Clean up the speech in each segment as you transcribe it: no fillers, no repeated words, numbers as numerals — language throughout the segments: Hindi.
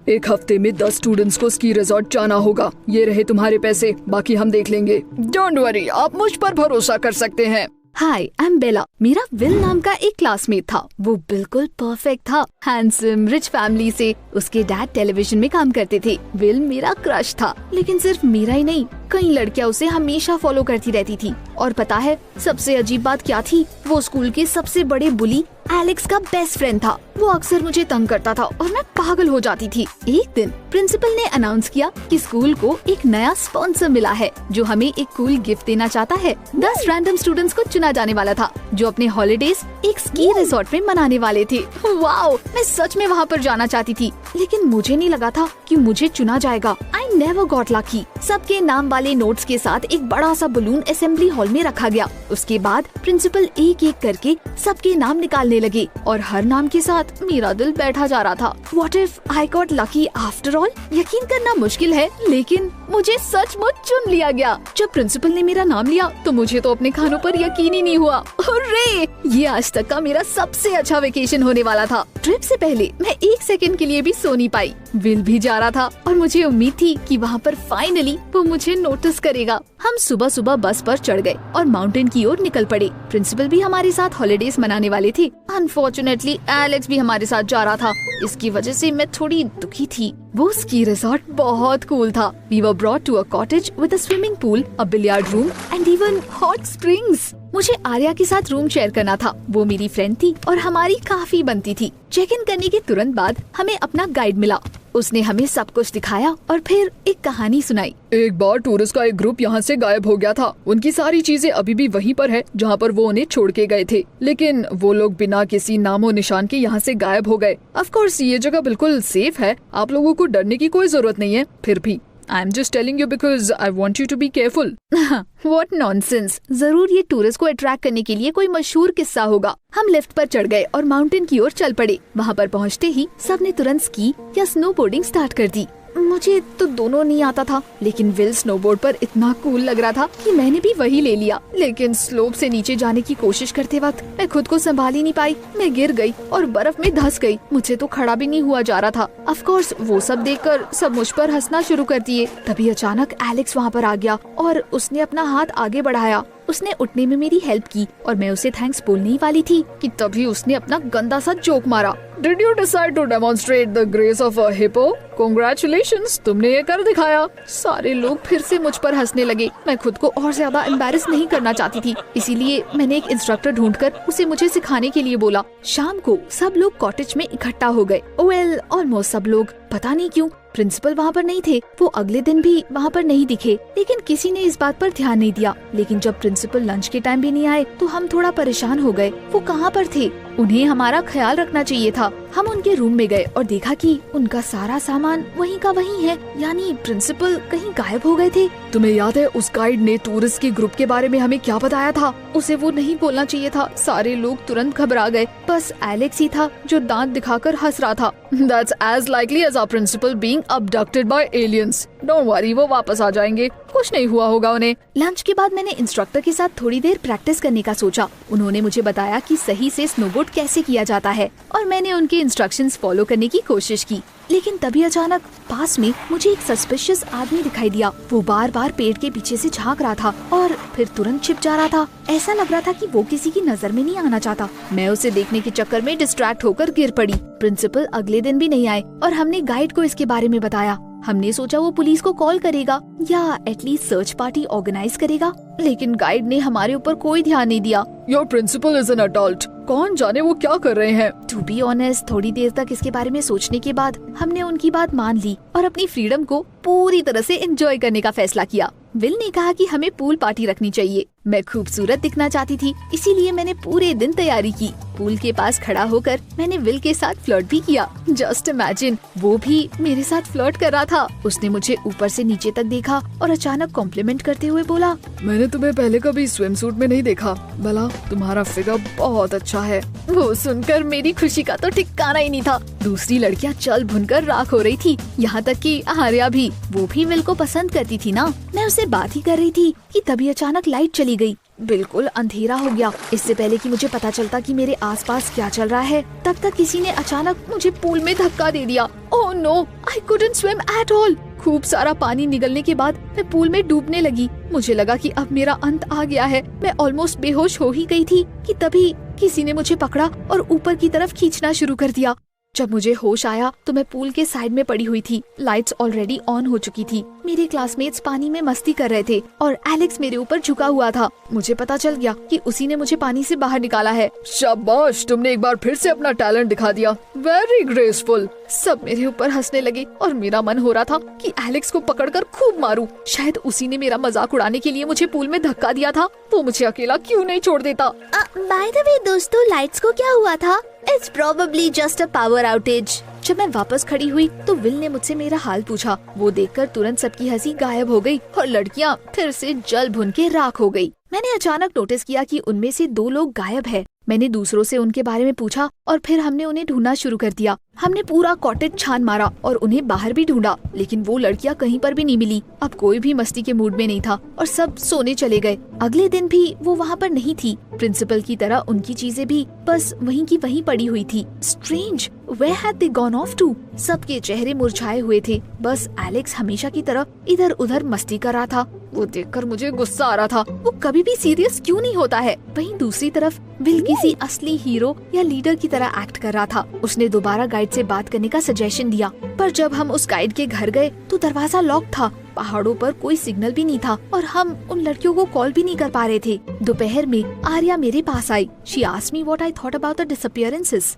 एक हफ्ते में 10 स्टूडेंट्स को स्की रिजॉर्ट जाना होगा। ये रहे तुम्हारे पैसे, बाकी हम देख लेंगे। डोंट वरी, आप मुझ पर भरोसा कर सकते हैं। हाय, आई एम बेला। मेरा विल नाम का एक क्लासमेट था। वो बिल्कुल परफेक्ट था, हैंडसम, रिच फैमिली से। उसके डैड टेलीविजन में काम करते थे। विल मेरा क्रश था, लेकिन सिर्फ मेरा ही नहीं, कई लड़कियां उसे हमेशा फॉलो करती रहती थी। और पता है सबसे अजीब बात क्या थी? वो स्कूल के सबसे बड़े बुली एलेक्स का बेस्ट फ्रेंड था। वो अक्सर मुझे तंग करता था और मैं पागल हो जाती थी। एक दिन प्रिंसिपल ने अनाउंस किया कि स्कूल को एक नया स्पॉन्सर मिला है जो हमें एक कूल गिफ्ट देना चाहता है। 10 रैंडम स्टूडेंट्स को चुना जाने वाला था जो अपने हॉलीडेज एक स्की रिजॉर्ट में मनाने वाले थे। वाओ, मैं सच में वहाँ पर जाना चाहती थी, लेकिन मुझे नहीं लगा था कि मुझे चुना जाएगा। I never got lucky. सबके नाम वाले नोट्स के साथ एक बड़ा सा बलून असेंबली हॉल में रखा गया। उसके बाद प्रिंसिपल एक एक करके सबके नाम निकालने लगे और हर नाम के साथ मेरा दिल बैठा जा रहा था। What if I got lucky after all? यकीन करना मुश्किल है, लेकिन मुझे सचमुच चुन लिया गया। जब प्रिंसिपल ने मेरा नाम लिया तो मुझे तो अपने कानों पर यकीन ही नहीं हुआ। हुर्रे! ये आज तक का मेरा सबसे अच्छा वेकेशन होने वाला था। ट्रिप से पहले मैं एक सेकंड के लिए भी सो नहीं पाई। विल भी जा रहा था और मुझे उम्मीद थी कि वहाँ पर फाइनली वो मुझे नोटिस करेगा। हम सुबह सुबह बस पर चढ़ गए और माउंटेन की ओर निकल पड़े। प्रिंसिपल भी हमारे साथ हॉलीडेज मनाने वाले थे। अनफॉर्चुनेटली एलेक्स भी हमारे साथ जा रहा था। इसकी वजह से मैं थोड़ी दुखी थी। वो स्की रिजॉर्ट बहुत कूल था। We were brought to a cottage with a swimming pool, a billiard room and even hot springs. मुझे आर्या के साथ रूम शेयर करना था। वो मेरी फ्रेंड थी और हमारी काफी बनती थी। चेक इन करने के तुरंत बाद हमें अपना गाइड मिला। उसने हमें सब कुछ दिखाया और फिर एक कहानी सुनाई। एक बार टूरिस्ट का एक ग्रुप यहाँ से गायब हो गया था। उनकी सारी चीजें अभी भी वहीं पर है जहाँ पर वो उन्हें छोड़ के गए थे, लेकिन वो लोग बिना किसी नामो निशान के यहाँ से गायब हो गए। ऑफ कोर्स ये जगह बिल्कुल सेफ है, आप लोगों को डरने की कोई जरूरत नहीं है। फिर भी I am just telling you because I want you to be careful. What nonsense. जरूर ये टूरिस्ट को अट्रैक्ट करने के लिए कोई मशहूर किस्सा होगा। हम लिफ्ट पर चढ़ गए और माउंटेन की ओर चल पड़े। वहाँ पर पहुँचते ही सबने तुरंत स्की या स्नोबोर्डिंग स्टार्ट कर दी। मुझे तो दोनों नहीं आता था, लेकिन विल स्नोबोर्ड पर इतना कूल लग रहा था कि मैंने भी वही ले लिया। लेकिन स्लोप से नीचे जाने की कोशिश करते वक्त मैं खुद को संभाल ही नहीं पाई। मैं गिर गई और बर्फ में धंस गई। मुझे तो खड़ा भी नहीं हुआ जा रहा था। ऑफ कोर्स वो सब देखकर सब मुझ पर हंसना शुरू कर दिए। तभी अचानक एलेक्स वहाँ पर आ गया और उसने अपना हाथ आगे बढ़ाया। उसने उठने में मेरी हेल्प की और मैं उसे थैंक्स बोलने ही वाली थी कि तभी उसने अपना गंदा सा जोक मारा। Did you decide to demonstrate the grace of a hippo? Congratulations, तुमने ये कर दिखाया। सारे लोग फिर से मुझ पर हंसने लगे। मैं खुद को और ज्यादा एम्बैरेस नहीं करना चाहती थी, इसीलिए मैंने एक इंस्ट्रक्टर ढूंढकर उसे मुझे सिखाने के लिए बोला। शाम को सब लोग कॉटेज में इकट्ठा हो गए। वेल, ऑलमोस्ट सब लोग। पता नहीं क्यों प्रिंसिपल वहाँ पर नहीं थे। वो अगले दिन भी वहाँ पर नहीं दिखे, लेकिन किसी ने इस बात पर ध्यान नहीं दिया। लेकिन जब प्रिंसिपल लंच के टाइम भी नहीं आए तो हम थोड़ा परेशान हो गए। वो कहाँ पर थे? उन्हें हमारा ख्याल रखना चाहिए था। हम उनके रूम में गए और देखा कि उनका सारा सामान वहीं का वहीं है, यानी प्रिंसिपल कहीं गायब हो गए थे। तुम्हें याद है उस गाइड ने टूरिस्ट के ग्रुप के बारे में हमें क्या बताया था? उसे वो नहीं बोलना चाहिए था। सारे लोग तुरंत घबरा गए। बस एलेक्स ही था जो दांत दिखाकर हंस रहा था। That's as likely as our principal being abducted by aliens. Don't worry, वो वापस आ जाएंगे। कुछ नहीं हुआ होगा उन्हें। लंच के बाद मैंने इंस्ट्रक्टर के साथ थोड़ी देर प्रैक्टिस करने का सोचा। उन्होंने मुझे बताया कि सही से स्नोबोर्ड कैसे किया जाता है और मैंने उनके इंस्ट्रक्शंस फॉलो करने की कोशिश की। लेकिन तभी अचानक पास में मुझे एक सस्पिशियस आदमी दिखाई दिया। वो बार बार पेड़ के पीछे से झांक रहा था और फिर तुरंत छिप जा रहा था। ऐसा लग रहा था कि वो किसी की नजर में नहीं आना चाहता। मैं उसे देखने के चक्कर में डिस्ट्रैक्ट होकर गिर पड़ी। प्रिंसिपल अगले दिन भी नहीं आए और हमने गाइड को इसके बारे में बताया। हमने सोचा वो पुलिस को कॉल करेगा या एटलीस्ट सर्च पार्टी ऑर्गेनाइज करेगा, लेकिन गाइड ने हमारे ऊपर कोई ध्यान नहीं दिया। Your principal is an adult. कौन जाने वो क्या कर रहे हैं। टू बी ऑनेस्ट, थोड़ी देर तक इसके बारे में सोचने के बाद हमने उनकी बात मान ली और अपनी फ्रीडम को पूरी तरह से एंजॉय करने का फैसला किया। विल ने कहा कि हमें पूल पार्टी रखनी चाहिए। मैं खूबसूरत दिखना चाहती थी, इसीलिए मैंने पूरे दिन तैयारी की। पूल के पास खड़ा होकर मैंने विल के साथ फ्लर्ट भी किया। जस्ट इमेजिन, वो भी मेरे साथ फ्लर्ट कर रहा था। उसने मुझे ऊपर से नीचे तक देखा और अचानक कॉम्प्लीमेंट करते हुए बोला, मैंने तुम्हें पहले कभी स्विम सूट में नहीं देखा। भला तुम्हारा फिगर बहुत अच्छा है। वो सुनकर मेरी खुशी का तो ठिकाना ही नहीं था। दूसरी लड़कियां चल भुनकर राख हो रही थी, यहाँ तक कि आर्या भी। वो भी विल को पसंद करती थी ना। मैं उससे बात ही कर रही थी कि तभी अचानक लाइट चली गई। बिल्कुल अंधेरा हो गया। इससे पहले कि मुझे पता चलता कि मेरे आसपास क्या चल रहा है, तब तक किसी ने अचानक मुझे पूल में धक्का दे दिया। Oh no, I couldn't swim at all. खूब सारा पानी निगलने के बाद मैं पूल में डूबने लगी। मुझे लगा कि अब मेरा अंत आ गया है। मैं ऑलमोस्ट बेहोश हो ही गई थी कि तभी किसी ने मुझे पकड़ा और ऊपर की तरफ खींचना शुरू कर दिया। जब मुझे होश आया तो मैं पूल के साइड में पड़ी हुई थी। लाइट्स ऑलरेडी ऑन हो चुकी थी। मेरे क्लासमेट्स पानी में मस्ती कर रहे थे और एलेक्स मेरे ऊपर झुका हुआ था। मुझे पता चल गया कि उसी ने मुझे पानी से बाहर निकाला है। शाबाश, तुमने एक बार फिर से अपना टैलेंट दिखा दिया। Very graceful. सब मेरे ऊपर हंसने लगे और मेरा मन हो रहा था कि एलेक्स को पकड़कर खूब मारूं। शायद उसी ने मेरा मजाक उड़ाने के लिए मुझे पूल में धक्का दिया था। वो मुझे अकेला क्यों नहीं छोड़ देता। बाय द वे दोस्तों, लाइट्स को क्या हुआ था? It's probably just a power outage. जब मैं वापस खड़ी हुई तो विल ने मुझसे मेरा हाल पूछा। वो देखकर तुरंत सबकी हंसी गायब हो गई और लड़कियां फिर से जल भुन के राख हो गई। मैंने अचानक नोटिस किया कि उनमें से 2 लोग गायब है। मैंने दूसरों से उनके बारे में पूछा और फिर हमने उन्हें ढूंढना शुरू कर दिया। हमने पूरा कॉटेज छान मारा और उन्हें बाहर भी ढूंढा, लेकिन वो लड़कियां कहीं पर भी नहीं मिली। अब कोई भी मस्ती के मूड में नहीं था और सब सोने चले गए। अगले दिन भी वो वहाँ पर नहीं थी। प्रिंसिपल की तरह उनकी चीजें भी बस वहीं की वहीं पड़ी हुई थी। Strange, where had they gone off to? सबके चेहरे मुरझाए हुए थे। बस एलेक्स हमेशा की तरह इधर उधर मस्ती कर रहा था। वो देखकर मुझे गुस्सा आ रहा था। वो कभी भी सीरियस क्यों नहीं होता है? वहीं दूसरी तरफ विल किसी असली हीरो या लीडर की तरह एक्ट कर रहा था। उसने दोबारा गाइड से बात करने का सजेशन दिया, पर जब हम उस गाइड के घर गए तो दरवाजा लॉक था। पहाड़ों पर कोई सिग्नल भी नहीं था और हम उन लड़कियों को कॉल भी नहीं कर पा रहे थे। दोपहर में आर्या मेरे पास आई। She asked me what I thought about the disappearances.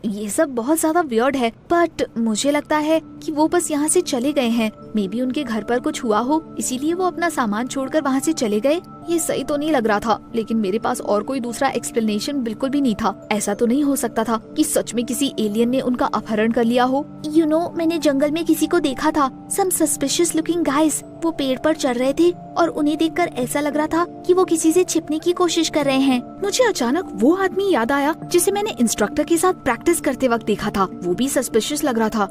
ये सब बहुत ज्यादा वियर्ड है, बट मुझे लगता है कि वो बस यहाँ से चले गए हैं। मे बी उनके घर पर कुछ हुआ हो, इसीलिए वो अपना सामान छोड़कर वहाँ से चले गए। ये सही तो नहीं लग रहा था, लेकिन मेरे पास और कोई दूसरा एक्सप्लेनेशन बिल्कुल भी नहीं था। ऐसा तो नहीं हो सकता था कि सच में किसी एलियन ने उनका अपहरण कर लिया हो। You know, मैंने जंगल में किसी को देखा था। Some suspicious looking guys. वो पेड़ पर चढ़ रहे थे और उन्हें देखकर ऐसा लग रहा था कि वो किसी से छिपने की कोशिश कर रहे हैं। मुझे अचानक वो आदमी याद आया जिसे मैंने इंस्ट्रक्टर के साथ प्रैक्टिस करते वक्त देखा था। वो भी सस्पिशियस लग रहा था।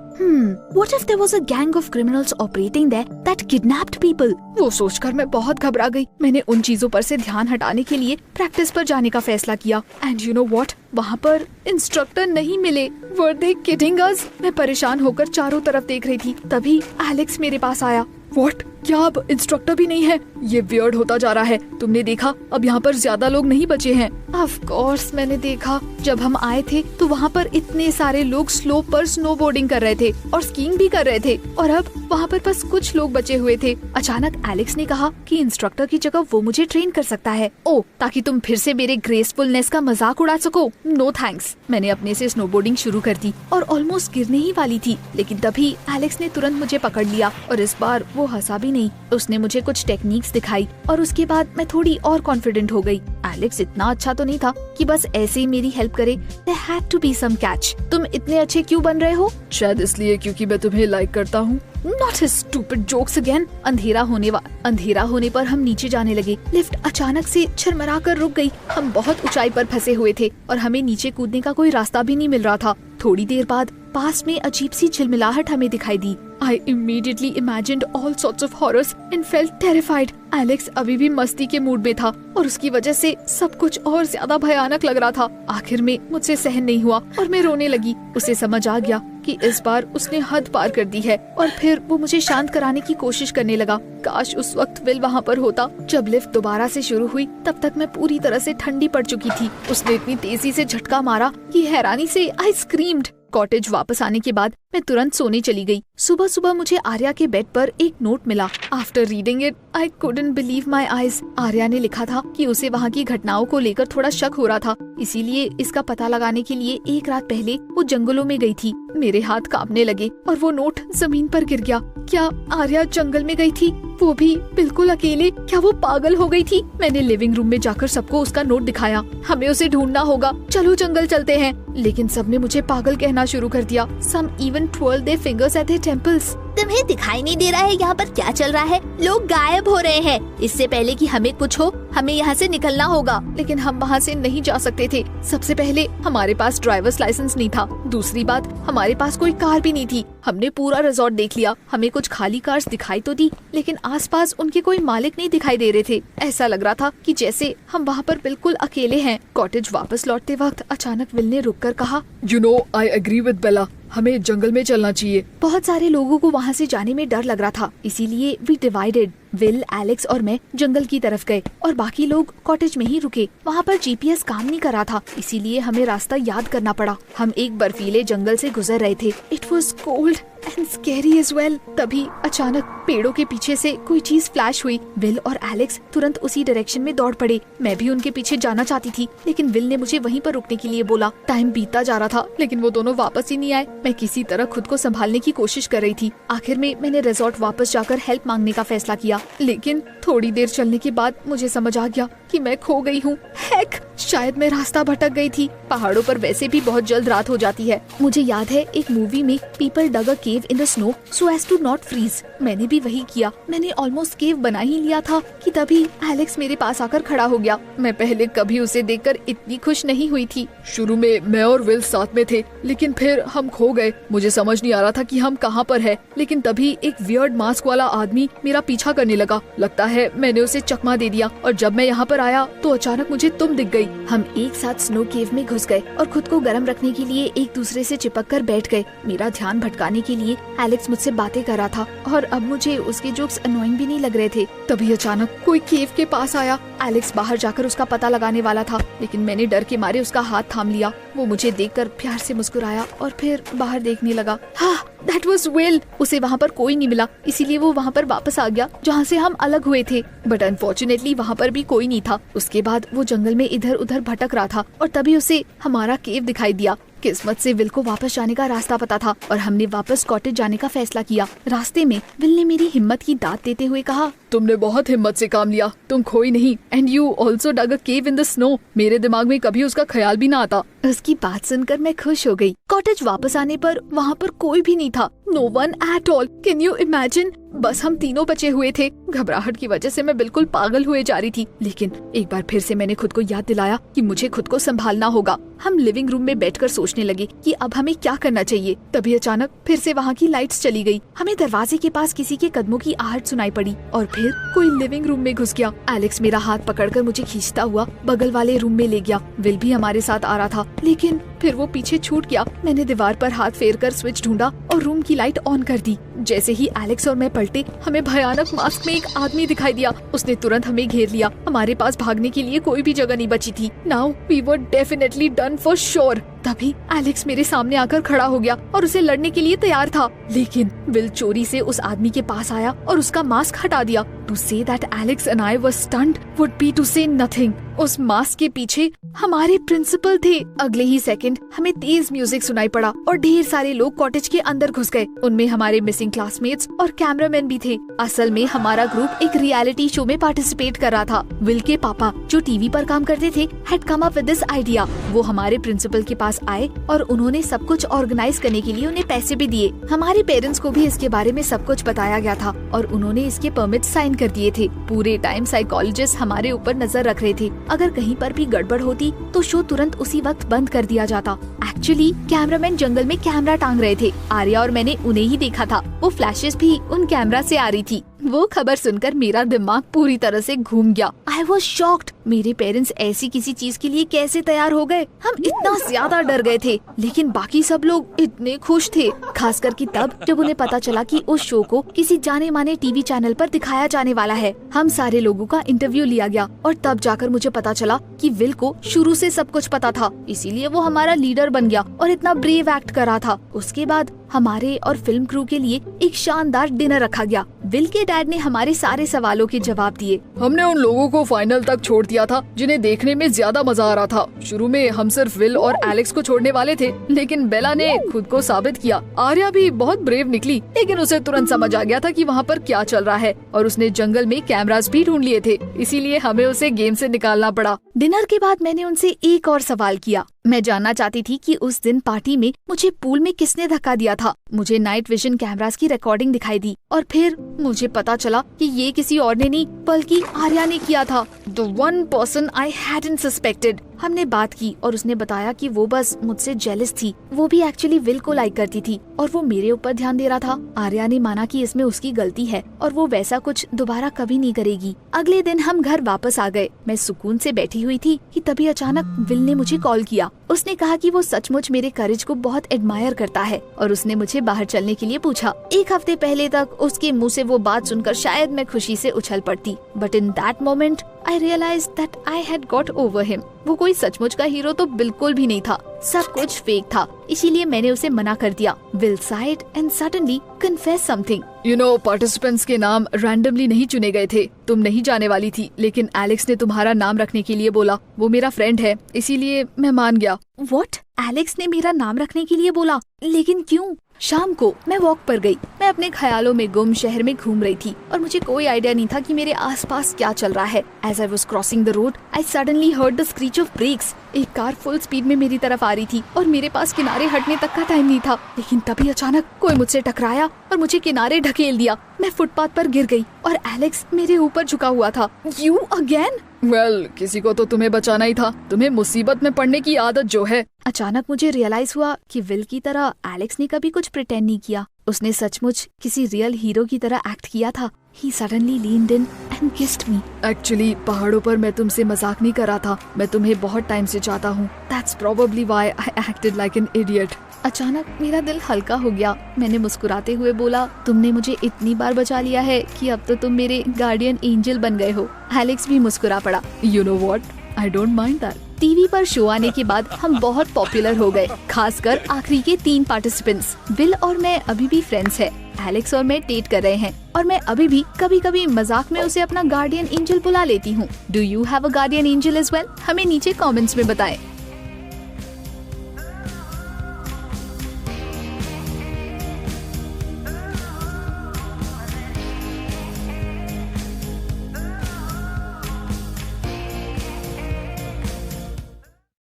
What if there was a gang of criminals operating there that kidnapped people? वो सोचकर मैं बहुत घबरा गई। मैंने उन चीजों पर से ध्यान हटाने के लिए प्रैक्टिस पर जाने का फैसला किया। एंड यू नो व्हाट, वहाँ पर इंस्ट्रक्टर नहीं मिले। Were they kidding us? मैं परेशान होकर चारों तरफ देख रही थी। तभी एलेक्स मेरे पास आया। व्हाट, क्या अब इंस्ट्रक्टर भी नहीं है? ये वियर्ड होता जा रहा है। तुमने देखा, अब यहाँ पर ज्यादा लोग नहीं बचे हैं। ऑफ कोर्स मैंने देखा। जब हम आए थे तो वहाँ पर इतने सारे लोग स्लोप पर स्नोबोर्डिंग कर रहे थे और स्कीइंग भी कर रहे थे, और अब वहाँ पर बस कुछ लोग बचे हुए थे। अचानक एलेक्स ने कहा कि इंस्ट्रक्टर की जगह वो मुझे ट्रेन कर सकता है। ओ, ताकि तुम फिर से मेरे ग्रेसफुलनेस का मजाक उड़ा सको। No thanks. मैंने अपने से स्नोबोर्डिंग शुरू कर दी और ऑलमोस्ट गिरने ही वाली थी, लेकिन तभी एलेक्स ने तुरंत मुझे पकड़ लिया और इस बार वो हंसा भी नहीं। उसने मुझे कुछ टेक्निक्स दिखाई और उसके बाद मैं थोड़ी और कॉन्फिडेंट हो गई। एलेक्स इतना अच्छा तो नहीं था कि बस ऐसे ही मेरी हेल्प करे। There had to be some catch. तुम इतने अच्छे क्यों बन रहे हो? शायद इसलिए क्योंकि मैं तुम्हें लाइक करता हूँ। Not his stupid jokes again. अंधेरा होने पर हम नीचे जाने लगे। लिफ्ट अचानक से झरमरा कर रुक गई। हम बहुत ऊंचाई पर फंसे हुए थे और हमें नीचे कूदने का कोई रास्ता भी नहीं मिल रहा था। थोड़ी देर बाद पास में अजीब सी झिलमिलाहट हमें दिखाई दी। I immediately imagined all sorts of horrors and felt terrified. Alex अभी भी मस्ती के मूड में था और उसकी वजह से सब कुछ और ज्यादा भयानक लग रहा था। आखिर में मुझसे सहन नहीं हुआ और मैं रोने लगी। उसे समझ आ गया कि इस बार उसने हद पार कर दी है और फिर वो मुझे शांत कराने की कोशिश करने लगा। काश उस वक्त विल वहाँ पर होता। जब लिफ्ट दोबारा से शुरू हुई तब तक मैं पूरी तरह से ठंडी पड़ चुकी थी। उसने इतनी तेजी से झटका मारा कि हैरानी से आई स्क्रीम्ड। कॉटेज वापस आने के बाद मैं तुरंत सोने चली गई। सुबह सुबह मुझे आर्या के बेड पर एक नोट मिला। After reading it I couldn't believe my eyes. Arya ने लिखा था कि उसे वहाँ की घटनाओं को लेकर थोड़ा शक हो रहा था, इसीलिए इसका पता लगाने के लिए एक रात पहले वो जंगलों में गई थी। मेरे हाथ कांपने लगे और वो नोट जमीन पर गिर गया। क्या आर्या जंगल में गई थी, वो भी बिल्कुल अकेले? क्या वो पागल हो गई थी? मैंने लिविंग रूम में जाकर सबको उसका नोट दिखाया। हमें उसे ढूंढना होगा, चलो जंगल चलते हैं। लेकिन सबने मुझे पागल कहना शुरू कर दिया। Some even twirled their fingers at their temples. तुम्हें दिखाई नहीं दे रहा है यहाँ पर क्या चल रहा है? लोग गायब हो रहे हैं। इससे पहले कि हमें कुछ हो, हमें यहाँ से निकलना होगा। लेकिन हम वहाँ से नहीं जा सकते थे। सबसे पहले हमारे पास ड्राइवर्स लाइसेंस नहीं था। दूसरी बात, हमारे पास कोई कार भी नहीं थी। हमने पूरा रिजॉर्ट देख लिया। हमें कुछ खाली कार्स दिखाई तो दी, लेकिन आसपास उनके कोई मालिक नहीं दिखाई दे रहे थे। ऐसा लग रहा था कि जैसे हम वहाँ पर बिल्कुल अकेले हैं। कॉटेज वापस लौटते वक्त अचानक विल ने रुक कर कहा, You know, I agree with Bella. हमें जंगल में चलना चाहिए। बहुत सारे लोगों को वहाँ से जाने में डर लग रहा था, इसीलिए वी डिवाइडेड। विल, एलेक्स और मैं जंगल की तरफ गए और बाकी लोग कॉटेज में ही रुके। वहाँ पर जीपीएस काम नहीं कर रहा था, इसीलिए हमें रास्ता याद करना पड़ा। हम एक बर्फीले जंगल से गुजर रहे थे। It was cold and scary as well. तभी अचानक पेड़ों के पीछे से कोई चीज फ्लैश हुई। विल और एलेक्स तुरंत उसी डायरेक्शन में दौड़ पड़े। मैं भी उनके पीछे जाना चाहती थी, लेकिन विल ने मुझे वहीं पर रुकने के लिए बोला। टाइम बीतता जा रहा था, लेकिन वो दोनों वापस ही नहीं आए। मैं किसी तरह खुद को संभालने की कोशिश कर रही थी। आखिर में मैंने रिजॉर्ट वापस जाकर हेल्प मांगने का फैसला किया, लेकिन थोड़ी देर चलने के बाद मुझे समझ आ गया कि मैं खो गई हूँ। हेक, शायद मैं रास्ता भटक गई थी। पहाड़ों पर वैसे भी बहुत जल्द रात हो जाती है। मुझे याद है एक मूवी में people dug a cave in the snow so as to not freeze. मैंने भी वही किया। मैंने ऑलमोस्ट केव बना ही लिया था कि तभी एलेक्स मेरे पास आकर खड़ा हो गया। मैं पहले कभी उसे देखकर इतनी खुश नहीं हुई थी। शुरू में मैं और विल साथ में थे, लेकिन फिर हम खो गए। मुझे समझ नहीं आ रहा था कि हम कहाँ पर है, लेकिन तभी एक वियर्ड मास्क वाला आदमी मेरा पीछा करने लगा। लगता है मैंने उसे चकमा दे दिया और जब मैं यहाँ पर आया तो अचानक मुझे तुम दिख गई। हम एक साथ स्नो केव में घुस गए और खुद को गर्म रखने के लिए एक दूसरे से चिपक कर बैठ गए। मेरा ध्यान भटकाने के लिए एलेक्स मुझसे बातें कर रहा था और अब मुझे उसके जोक्स अनोइंग भी नहीं लग रहे थे। तभी अचानक कोई केव के पास आया। एलेक्स बाहर जाकर उसका पता लगाने वाला था, लेकिन मैंने डर के मारे उसका हाथ थाम लिया। वो मुझे देखकर प्यार से मुस्कुराया और फिर बाहर देखने लगा। हाँ, दैट वाज विल। उसे वहाँ पर कोई नहीं मिला, इसीलिए वो वहाँ पर वापस आ गया जहाँ से हम अलग हुए थे। बट अनफॉर्चुनेटली वहाँ पर भी कोई नहीं था। उसके बाद वो जंगल में इधर उधर भटक रहा था और तभी उसे हमारा केव दिखाई दिया। किस्मत से विल को वापस जाने का रास्ता पता था और हमने वापस कॉटेज जाने का फैसला किया। रास्ते में विल ने मेरी हिम्मत की दाद देते हुए कहा, तुमने बहुत हिम्मत से काम लिया, तुम खोई नहीं। And you also dug a cave in the snow. मेरे दिमाग में कभी उसका ख्याल भी ना आता। उसकी बात सुनकर मैं खुश हो गई। कॉटेज वापस आने पर वहाँ पर कोई भी नहीं था। No one at all. Can you imagine? बस हम तीनों बचे हुए थे। घबराहट की वजह से मैं बिल्कुल पागल हुए जा रही थी, लेकिन एक बार फिर से मैंने खुद को याद दिलाया कि मुझे खुद को संभालना होगा। हम लिविंग रूम में बैठकर सोचने लगे कि अब हमें क्या करना चाहिए। तभी अचानक फिर से वहाँ की लाइट्स चली गई। हमें दरवाजे के पास किसी के कदमों की आहट सुनाई पड़ी और फिर कोई लिविंग रूम में घुस गया। एलेक्स मेरा हाथ पकड़कर मुझे खींचता हुआ बगल वाले रूम में ले गया। विल भी हमारे साथ आ रहा था, लेकिन फिर वो पीछे छूट गया। मैंने दीवार पर हाथ फेरकर स्विच ढूंढा और रूम की लाइट ऑन कर दी। जैसे ही एलेक्स और मैं पलटे, हमें भयानक मास्क में एक आदमी दिखाई दिया। उसने तुरंत हमें घेर लिया। हमारे पास भागने के लिए कोई भी जगह नहीं बची थी। Now we were definitely done for sure. तभी एलेक्स मेरे सामने आकर खड़ा हो गया और उसे लड़ने के लिए तैयार था, लेकिन विल चोरी से उस आदमी के पास आया और उसका मास्क हटा दिया। To say that Alex and I were stunned would be to say nothing. उस मास्क के पीछे हमारे प्रिंसिपल थे। अगले ही सेकंड हमें तेज म्यूजिक सुनाई पड़ा और ढेर सारे लोग कॉटेज के अंदर घुस गए। उनमें हमारे मिसिंग क्लासमेट्स और कैमरामैन भी थे। असल में हमारा ग्रुप एक रियलिटी शो में पार्टिसिपेट कर रहा था। विल के पापा, जो टीवी पर काम करते थे, had come up with this idea. वो हमारे प्रिंसिपल के पास आए और उन्होंने सब कुछ ऑर्गेनाइज करने के लिए उन्हें पैसे भी दिए। हमारे पेरेंट्स को भी इसके बारे में सब कुछ बताया गया था और उन्होंने इसके परमिट साइन कर दिए थे। पूरे टाइम साइकोलॉजिस्ट हमारे ऊपर नजर रख रहे थे। अगर कहीं पर भी गड़बड़ होती तो शो तुरंत उसी वक्त बंद कर दिया जाता। एक्चुअली कैमरामैन जंगल में कैमरा टांग रहे थे। आर्या और मैंने उन्हें ही देखा था। वो फ्लैशेस भी उन कैमरा से आ रही थी। वो खबर सुनकर मेरा दिमाग पूरी तरह से घूम गया। I was shocked. मेरे पेरेंट्स ऐसी किसी चीज के लिए कैसे तैयार हो गए? हम इतना ज्यादा डर गए थे, लेकिन बाकी सब लोग इतने खुश थे, खास करके तब जब उन्हें पता चला कि उस शो को किसी जाने माने टीवी चैनल पर दिखाया जाने वाला है। हम सारे लोगों का इंटरव्यू लिया गया और तब जाकर मुझे पता चला कि विल को शुरू से सब कुछ पता था, इसीलिए वो हमारा लीडर बन गया और इतना ब्रेव एक्ट कर रहा था। उसके बाद हमारे और फिल्म क्रू के लिए एक शानदार डिनर रखा गया। विल के डैड ने हमारे सारे सवालों के जवाब दिए। हमने उन लोगों को फाइनल तक छोड़ दिया था जिन्हें देखने में ज्यादा मजा आ रहा था। शुरू में हम सिर्फ विल और एलेक्स को छोड़ने वाले थे, लेकिन बेला ने खुद को साबित किया। आर्या भी बहुत ब्रेव निकली, लेकिन उसे तुरंत समझ आ गया था कि वहाँ पर क्या चल रहा है और उसने जंगल में कैमरास भी ढूंढ लिए थे, इसीलिए हमें उसे गेम से निकालना पड़ा। डिनर के बाद मैंने उनसे एक और सवाल किया। मैं जानना चाहती थी कि उस दिन पार्टी में मुझे पूल में किसने धक्का दिया था। मुझे नाइट विजन कैमरास की रिकॉर्डिंग दिखाई दी और फिर मुझे पता चला कि ये किसी और ने नहीं बल्कि आर्या ने किया था। The one person I hadn't suspected। हमने बात की और उसने बताया कि वो बस मुझसे जेलस थी। वो भी एक्चुअली विल को लाइक करती थी और वो मेरे ऊपर ध्यान दे रहा था। आर्या ने माना कि इसमें उसकी गलती है और वो वैसा कुछ दोबारा कभी नहीं करेगी। अगले दिन हम घर वापस आ गए। मैं सुकून से बैठी हुई थी कि तभी अचानक विल ने मुझे कॉल किया। उसने कहा कि वो सचमुच मेरे करेज को बहुत एडमायर करता है और उसने मुझे बाहर चलने के लिए पूछा। एक हफ्ते पहले तक उसके मुंह से वो बात सुनकर शायद मैं खुशी से उछल पड़ती, but in that moment I realized that I had got over him. वो कोई सचमुच का हीरो तो बिल्कुल भी नहीं था, सब कुछ फेक था। इसीलिए मैंने उसे मना कर दिया। Will sighed and suddenly confessed something. You know, participants के नाम रैंडमली नहीं चुने गए थे। तुम नहीं जाने वाली थी, लेकिन एलेक्स ने तुम्हारा नाम रखने के लिए बोला। वो मेरा फ्रेंड है, इसीलिए मैं मान गया। What? एलेक्स ने मेरा नाम रखने के लिए बोला, लेकिन क्यों? शाम को मैं वॉक पर गई। मैं अपने ख्यालों में गुम शहर में घूम रही थी और मुझे कोई आइडिया नहीं था कि मेरे आसपास क्या चल रहा है। As I was crossing the road, I suddenly heard the screech of brakes. एक कार फुल स्पीड में मेरी तरफ आ रही थी और मेरे पास किनारे हटने तक का टाइम नहीं था। लेकिन तभी अचानक कोई मुझसे टकराया और मुझे किनारे ढकेल दिया। मैं फुटपाथ पर गिर गई और एलेक्स मेरे ऊपर झुका हुआ था। You again? Well, किसी को तो तुम्हें बचाना ही था। तुम्हें मुसीबत में पड़ने की आदत जो है। अचानक मुझे रियलाइज हुआ कि विल की तरह एलेक्स ने कभी कुछ प्रिटेंड नहीं किया। उसने सचमुच किसी रियल हीरो की तरह एक्ट किया था। He suddenly leaned in and kissed me. Actually पहाड़ों पर मैं तुमसे मजाक नहीं कर रहा था। मैं तुम्हें बहुत टाइम से चाहता हूँ। That's probably why I acted like an idiot. अचानक मेरा दिल हल्का हो गया। मैंने मुस्कुराते हुए बोला, तुमने मुझे इतनी बार बचा लिया है कि अब तो तुम मेरे गार्डियन एंजल बन गए हो। एलेक्स भी मुस्कुरा पड़ा। You know what? I don't mind that. TV पर शो आने के बाद हम बहुत पॉपुलर हो गए, खासकर आखिरी के 3 पार्टिसिपेंट्स। विल और मैं अभी भी फ्रेंड्स हैं। एलेक्स और मैं डेट कर रहे हैं और मैं अभी भी कभी कभी मजाक में उसे अपना गार्डियन एंजल बुला लेती हूँ। Do you have a guardian angel as well? हमें नीचे कमेंट्स में बताएं।